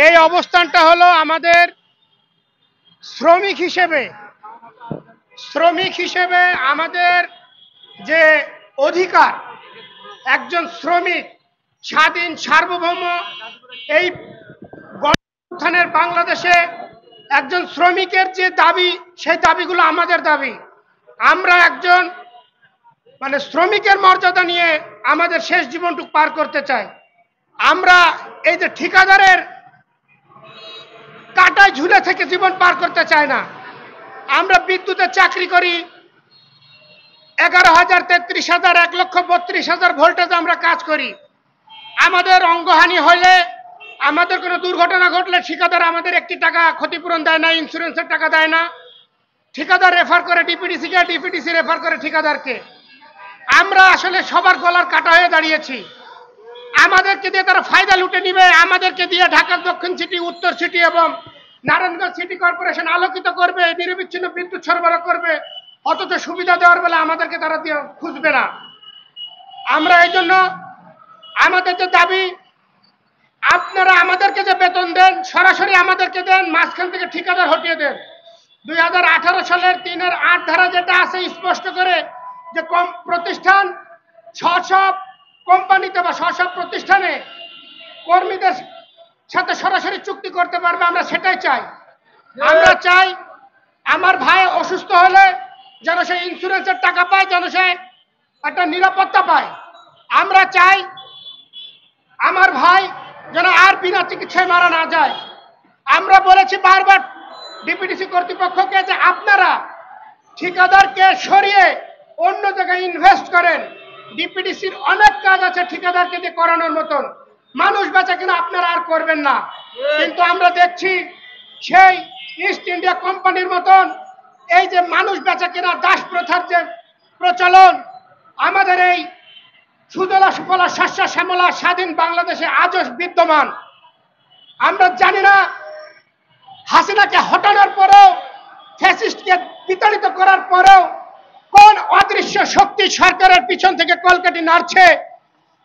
এই অবস্থানটা হলো আমাদের শ্রমিক হিসেবে আমাদের যে অধিকার, একজন শ্রমিক স্বাধীন সার্বভৌম এই গণঅভ্যুত্থানের বাংলাদেশে একজন শ্রমিকের যে দাবি, সেই দাবিগুলো আমাদের দাবি। আমরা একজন শ্রমিকের মর্যাদা নিয়ে আমাদের শেষ জীবনটুকু পার করতে চাই। আমরা এই যে ঠিকাদারের কাটায় ঝুলে থেকে জীবন পার করতে চাই না। আমরা বিদ্যুতের চাকরি করি, 11,000, 33,000, 1,32,000 ভোল্টেজ আমরা কাজ করি। আমাদের অঙ্গহানি হলে, আমাদের কোনো দুর্ঘটনা ঘটলে ঠিকাদার আমাদের 1 টাকা ক্ষতিপূরণ দেয় না, ইন্স্যুরেন্সের টাকা দেয় না। ঠিকাদার রেফার করে ডিপিডিসিকে, ডিপিডিসি রেফার করে ঠিকাদারকে। আমরা আসলে সবার গলার কাটা হয়ে দাঁড়িয়েছি। আমাদেরকে দিয়ে তারা ফায়দা লুটে নিবে, আমাদেরকে দিয়ে ঢাকার দক্ষিণ সিটি, উত্তর সিটি এবং নারায়ণগঞ্জ সিটি কর্পোরেশন আলোকিত করবে, নিরবিচ্ছিন্ন বিদ্যুৎ সরবরাহ করবে, অথচ সুবিধা দেওয়ার বেলা আমাদেরকে তারা দিয়ে খুঁজবে না। আমরা এই জন্য আমাদের যে দাবি, আপনারা আমাদেরকে যে বেতন দেন সরাসরি আমাদেরকে দেন, মাঝখান থেকে ঠিকাদার হটিয়ে দেন। 2018 সালের 3-8 ধারা যেটা আছে স্পষ্ট করে যে প্রতিষ্ঠান স্ব কোম্পানিতে বা স্ব প্রতিষ্ঠানে কর্মীদের সাথে সরাসরি চুক্তি করতে পারবে, আমরা সেটাই চাই। আমরা চাই আমার ভাই অসুস্থ হলে যেন সে ইন্স্যুরেন্সের টাকা পায়, যেন সে একটা নিরাপত্তা পায়। আমরা চাই আমার ভাই যেন আর বিনা চিকিৎসায় মারা না যায়। আমরা বলেছি বারবার ডিপিডিসি কর্তৃপক্ষকে যে আপনারা ঠিকাদারকে সরিয়ে অন্য জায়গায় ইনভেস্ট করেন। ডিপিডিসির অনেক কাজ আছে ঠিকাদারকে দিয়ে করানোর মতন, মানুষ বেচা কিনা আপনারা আর করবেন না। কিন্তু আমরা দেখছি সেই ইস্ট ইন্ডিয়া কোম্পানির মতন এই যে মানুষ বেচা কিনা দাস প্রথার যে প্রচলন আমাদের এই সুজলা সুফলা শস্য শ্যামলা স্বাধীন বাংলাদেশে আজও বিদ্যমান। আমরা জানি না হাসিনাকে হটানোর পরেও, ফ্যাসিস্টকে বিতাড়িত করার পরেও কোন অদৃশ্য শক্তি সরকারের পিছন থেকে কলকাঠি নাড়ছে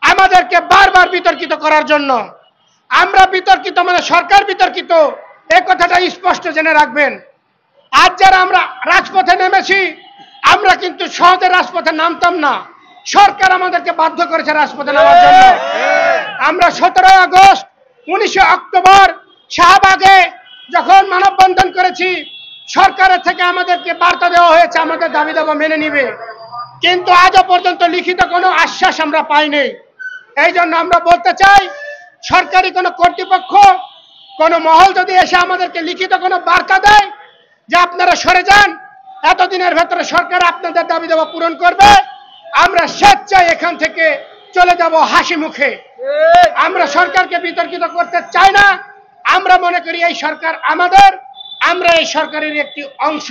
আমাদেরকে বারবার বিতর্কিত করার জন্য। আমরা বিতর্কিত মানে সরকার বিতর্কিত, এই কথাটা স্পষ্ট জেনে রাখবেন। আজ যারা আমরা রাজপথে নেমেছি, আমরা কিন্তু সহজে রাজপথে নামতাম না, সরকার আমাদেরকে বাধ্য করেছে রাজপথে নামার জন্য। আমরা 17 আগস্ট, 19 অক্টোবর শাহবাগে যখন মানববন্ধন করেছি, সরকারের থেকে আমাদেরকে বার্তা দেওয়া হয়েছে আমাদের দাবি দাবা মেনে নিবে, কিন্তু আজও পর্যন্ত লিখিত কোনো আশ্বাস আমরা পাইনি। এই জন্য আমরা বলতে চাই, সরকারি কোনো কর্তৃপক্ষ, কোনো মহল যদি এসে আমাদেরকে লিখিত কোনো বার্তা দেয় যে আপনারা সরে যান, এতদিনের ভেতরে সরকার আপনাদের দাবি দাবা পূরণ করবে, আমরা স্বেচ্ছায় এখান থেকে চলে যাব হাসি মুখে। আমরা সরকারকে বিতর্কিত করতে চাই না। আমরা মনে করি এই সরকার আমাদের, আমরা এই সরকারের একটি অংশ।